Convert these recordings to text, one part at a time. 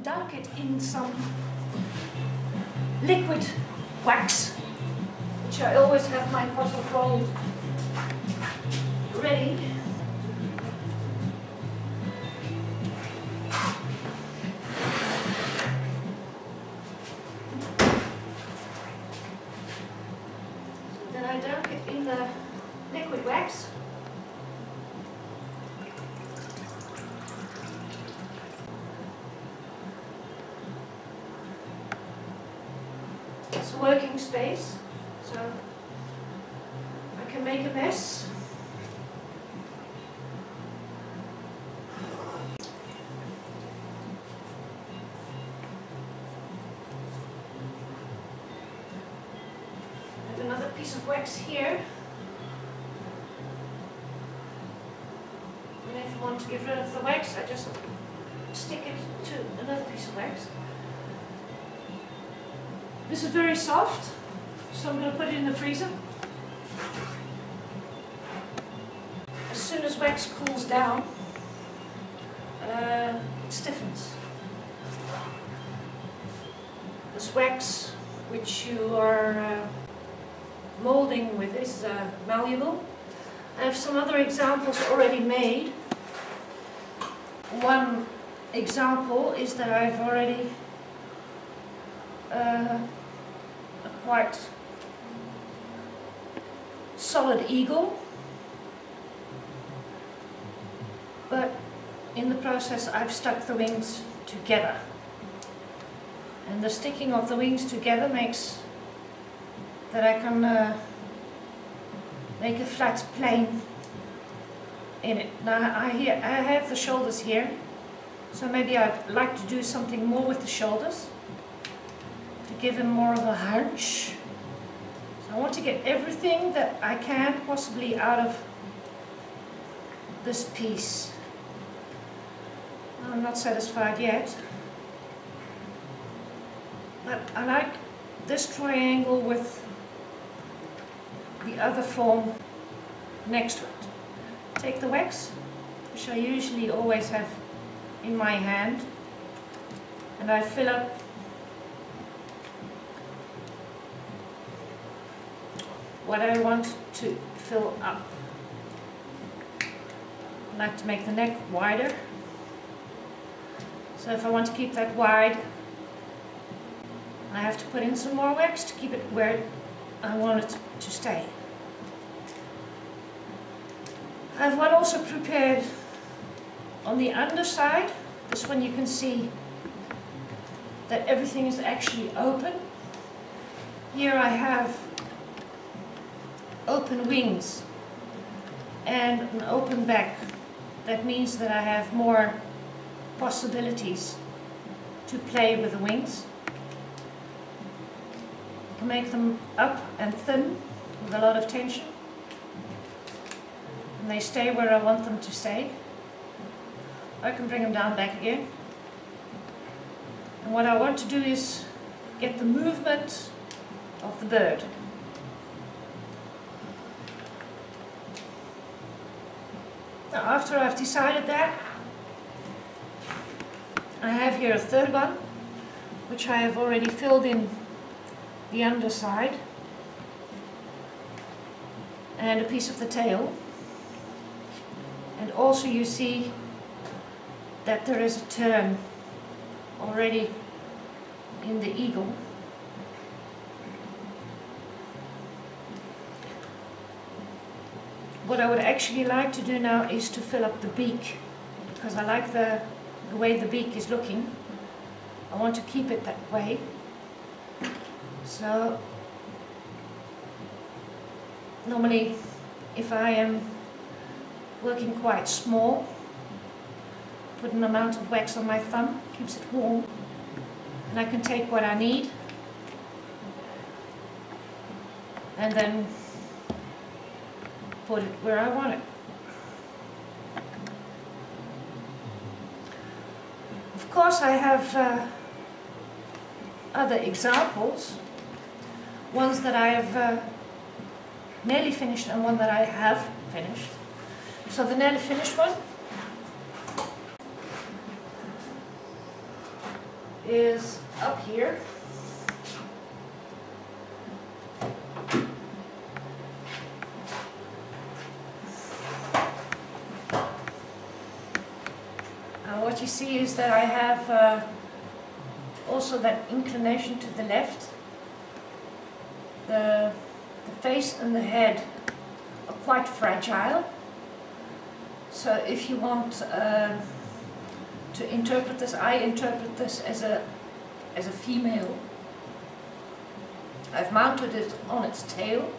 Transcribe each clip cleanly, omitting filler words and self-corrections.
and dunk it in some liquid wax, which I always have my pot of gold ready. Then I dunk it in the liquid wax. It's a working space, so I can make a mess. I have another piece of wax here. And if I want to get rid of the wax, I just stick it to another piece of wax. This is very soft, so I'm going to put it in the freezer. As soon as wax cools down, it stiffens. This wax, which you are molding with, is malleable. I have some other examples already made. One example is that I've already a quite solid eagle, but in the process I've stuck the wings together, and the sticking of the wings together makes that I can make a flat plane in it. Now I have the shoulders here, so maybe I'd like to do something more with the shoulders to give him more of a hunch. So I want to get everything that I can possibly out of this piece. I'm not satisfied yet, but I like this triangle with the other form next to it. Take the wax, which I usually always have in my hand, and I fill up what I want to fill up. I like to make the neck wider, so if I want to keep that wide, I have to put in some more wax to keep it where I want it to stay. I have one also prepared on the underside. This one you can see that everything is actually open. Here I have open wings and an open back. That means that I have more possibilities to play with the wings. I can make them up and thin with a lot of tension, and they stay where I want them to stay. I can bring them down back again. And what I want to do is get the movement of the bird. Now, after I've decided that, I have here a third one, which I have already filled in the underside and a piece of the tail. And also you see that there is a turn already in the eagle. What I would actually like to do now is to fill up the beak, because I like the way the beak is looking. I want to keep it that way. So normally if I am working quite small, put an amount of wax on my thumb, keeps it warm, and I can take what I need and then put it where I want it. Of course I have other examples, ones that I have nearly finished and one that I have finished. So the nearly finished one, is up here. What you see is that I have also that inclination to the left. The face and the head are quite fragile. So if you want to interpret this, I interpret this as a female. I've mounted it on its tail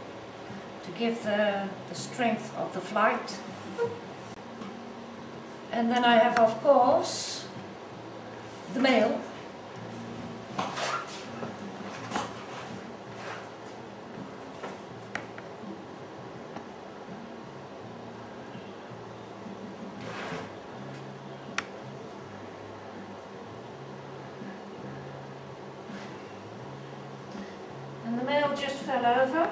to give the strength of the flight. And then I have, of course, the male. And the male just fell over.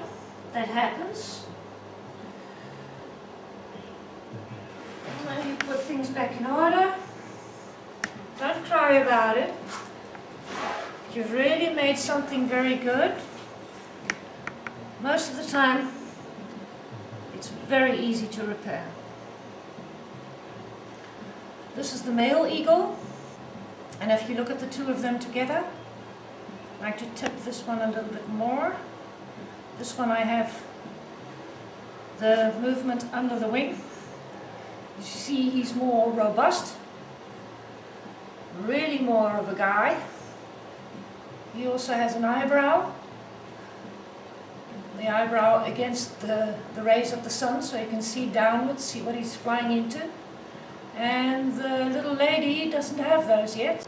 That happens. You put things back in order. Don't cry about it. You've really made something very good. Most of the time, it's very easy to repair. This is the male eagle, and if you look at the two of them together, I like to tip this one a little bit more. This one I have the movement under the wing. You see he's more robust, really more of a guy. He also has an eyebrow. The eyebrow against the rays of the sun, so you can see downwards, see what he's flying into. And the little lady doesn't have those yet.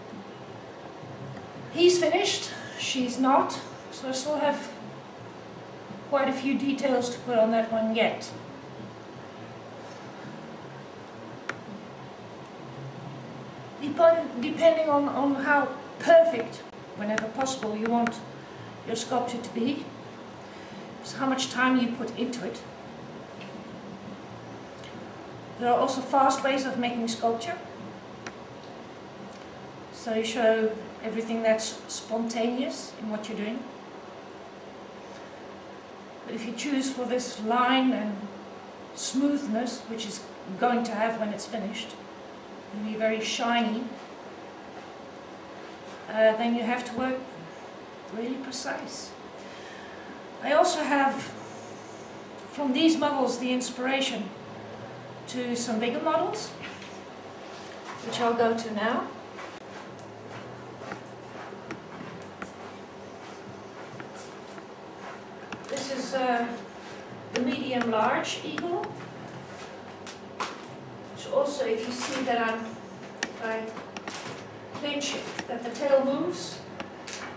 He's finished, she's not, so I still have quite a few details to put on that one yet. Depending on how perfect, whenever possible, you want your sculpture to be, is how much time you put into it. There are also fast ways of making sculpture. So you show everything that's spontaneous in what you're doing. But if you choose for this line and smoothness, which is going to have when it's finished, and be very shiny, then you have to work really precise. I also have from these models the inspiration to some bigger models, which I'll go to now. This is the medium-large eagle. Also, if you see that if I clinch it, that the tail moves,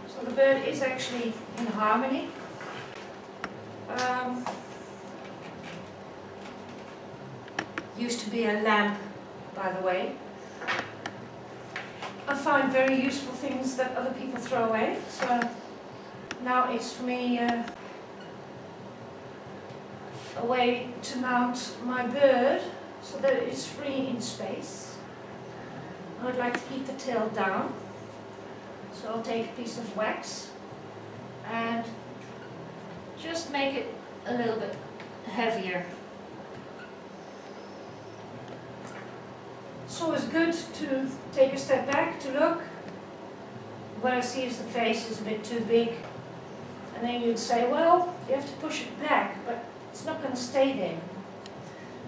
so the bird is actually in harmony. Used to be a lamp, by the way. I find very useful things that other people throw away, so now it's for me a way to mount my bird so that it is free in space. I would like to keep the tail down, so I'll take a piece of wax and just make it a little bit heavier. It's always good to take a step back to look. What I see is the face is a bit too big, and then you'd say, well, you have to push it back, but it's not going to stay there.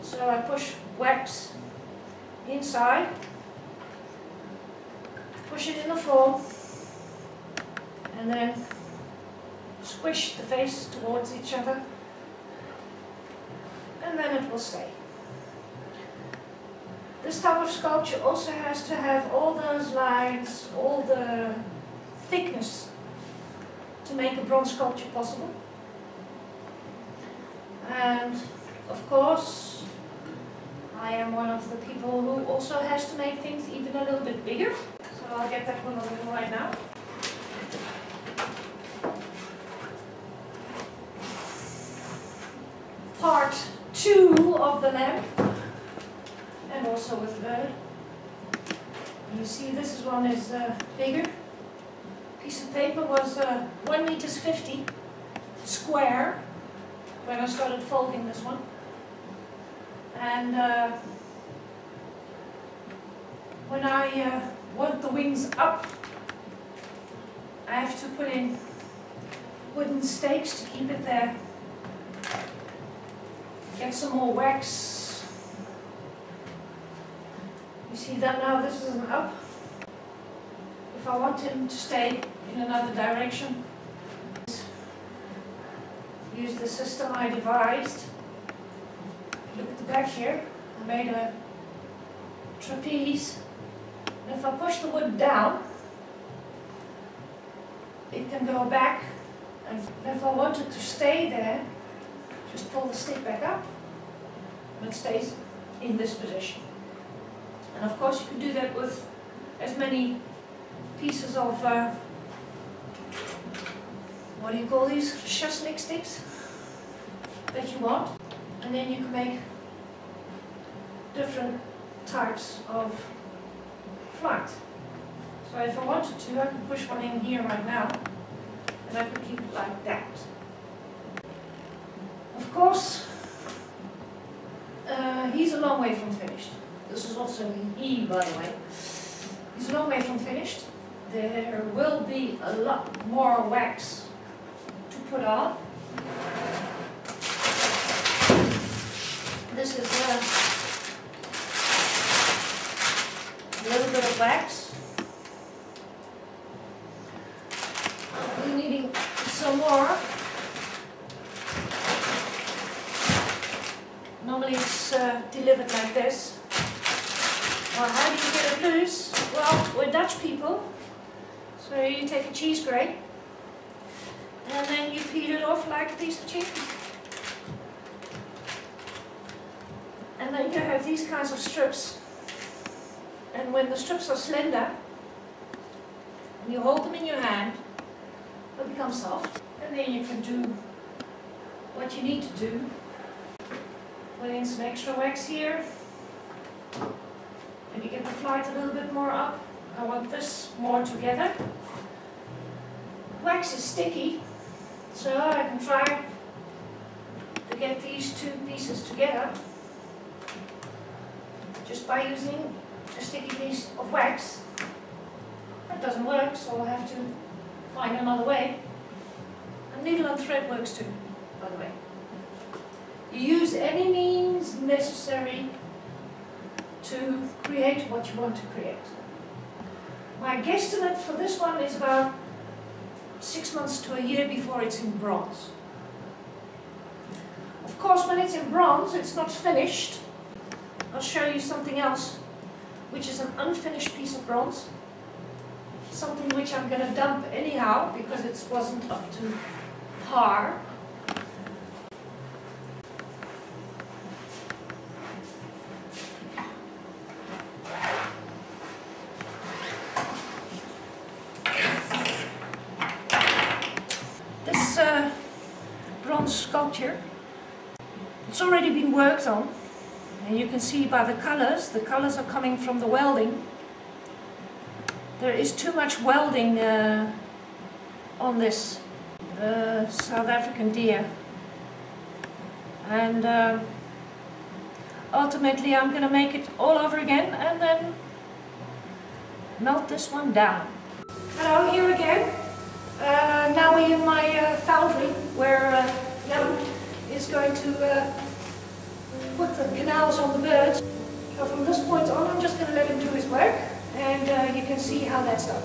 So I push wax inside, push it in the form, and then squish the face towards each other, and then it will stay. This type of sculpture also has to have all those lines, all the thickness to make a bronze sculpture possible. And of course, I am one of the people who also has to make things even a little bit bigger. So I'll get that one a little right now. Part 2 of the lamp, and also with the bird. You see this one is bigger. piece of paper was 1 meters 50 square when I started folding this one. And when I want the wings up, I have to put in wooden stakes to keep it there. Get some more wax. You see that now this isn't up. If I want him to stay in another direction, use the system I devised. Look at the back here. I made a trapeze. And if I push the wood down, it can go back. And if I want it to stay there, just pull the stick back up and it stays in this position. And of course you can do that with as many pieces of, what do you call these? Shaslik sticks that you want. And then you can make different types of flight. So if I wanted to, I could push one in here right now and I could keep it like that. Of course, he's a long way from finished. This is also an E, by the way. He's a long way from finished. There will be a lot more wax to put on. This is a little bit of wax. I'll be needing some more. Normally it's delivered like this. Well, how do you get it loose? Well, we're Dutch people, so you take a cheese grate and then you peel it off like a piece of cheese. And then you have these kinds of strips. And when the strips are slender, and you hold them in your hand, they'll become soft. And then you can do what you need to do. Put in some extra wax here. Maybe get the flight a little bit more up. I want this more together. Wax is sticky, so I can try to get these two pieces together just by using a sticky piece of wax. That doesn't work, so I'll have to find another way. And needle and thread works too, by the way. You use any means necessary to create what you want to create. My guesstimate for this one is about 6 months to a year before it's in bronze. Of course, when it's in bronze, it's not finished. I'll show you something else, which is an unfinished piece of bronze. Something which I'm going to dump anyhow, because it wasn't up to par. This bronze sculpture, it's already been worked on. And you can see by the colors are coming from the welding. There is too much welding on this South African deer. And ultimately I'm going to make it all over again and then melt this one down. Hello, here again. Now we're in my foundry where Jan is going to put the canals on the birds. So from this point on, I'm just going to let him do his work, and you can see how that's done.